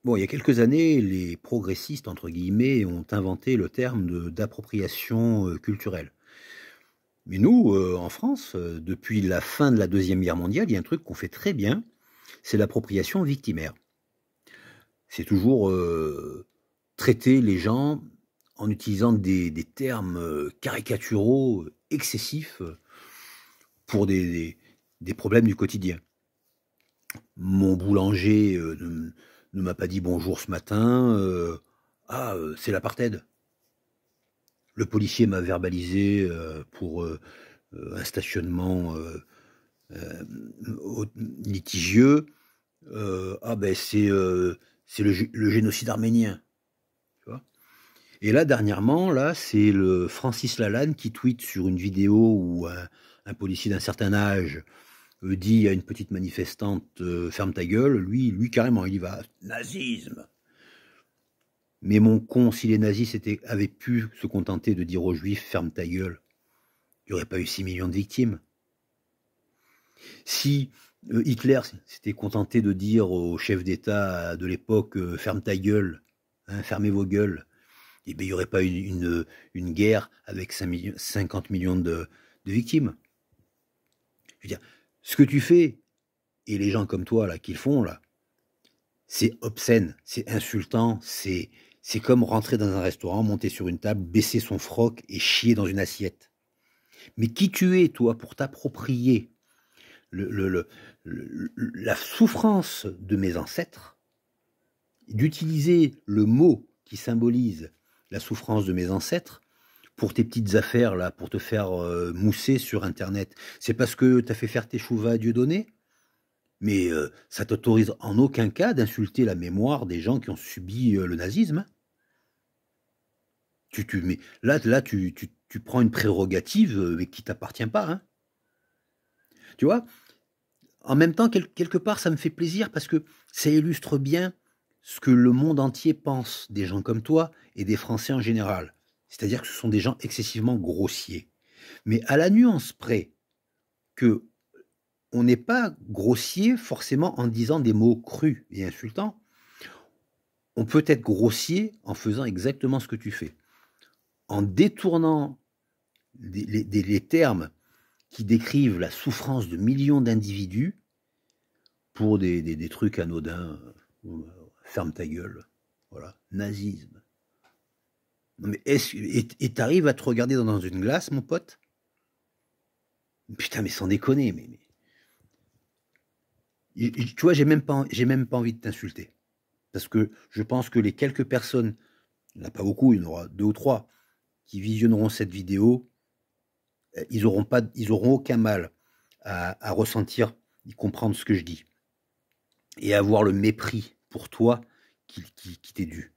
Bon, il y a quelques années, les progressistes, entre guillemets, ont inventé le terme d'appropriation culturelle. Mais nous, en France, depuis la fin de la Deuxième Guerre mondiale, il y a un truc qu'on fait très bien, c'est l'appropriation victimaire. C'est toujours traiter les gens en utilisant des termes caricaturaux, excessifs, pour des problèmes du quotidien. Mon boulanger ne m'a pas dit bonjour ce matin. C'est l'apartheid. Le policier m'a verbalisé pour un stationnement litigieux. C'est le génocide arménien. Tu vois. Et là, dernièrement, là, c'est le Francis Lalanne qui tweet sur une vidéo où un policier d'un certain âge dit à une petite manifestante ferme ta gueule. Lui carrément, il y va. Nazisme. Mais mon con, si les nazis avaient pu se contenter de dire aux juifs ferme ta gueule, il n'y aurait pas eu 6 millions de victimes. Si Hitler s'était contenté de dire aux chefs d'État de l'époque ferme ta gueule, hein, fermez vos gueules, eh bien, il n'y aurait pas une guerre avec 50 millions de victimes. Je veux dire, ce que tu fais, et les gens comme toi là qui le font, là, c'est obscène, c'est insultant, c'est comme rentrer dans un restaurant, monter sur une table, baisser son froc et chier dans une assiette. Mais qui tu es, toi, pour t'approprier la souffrance de mes ancêtres, d'utiliser le mot qui symbolise la souffrance de mes ancêtres pour tes petites affaires, là, pour te faire mousser sur Internet. C'est parce que tu as fait faire tes chouvas à Dieudonné, mais ça t'autorise en aucun cas d'insulter la mémoire des gens qui ont subi le nazisme. Mais là, tu prends une prérogative mais qui t'appartient pas. Hein. Tu vois, en même temps, quelque part, ça me fait plaisir parce que ça illustre bien ce que le monde entier pense des gens comme toi et des Français en général. C'est-à-dire que ce sont des gens excessivement grossiers. Mais à la nuance près que on n'est pas grossier forcément en disant des mots crus et insultants. On peut être grossier en faisant exactement ce que tu fais. En détournant les termes qui décrivent la souffrance de millions d'individus pour des trucs anodins. Ferme ta gueule. Voilà. Nazisme. Non mais et t'arrives à te regarder dans une glace, mon pote? Putain, mais sans déconner, tu vois, j'ai même pas envie de t'insulter. Parce que je pense que les quelques personnes, il n'y en a pas beaucoup, il y en aura 2 ou 3, qui visionneront cette vidéo, ils auront aucun mal à ressentir, à comprendre ce que je dis. Et à avoir le mépris pour toi qui t'est dû.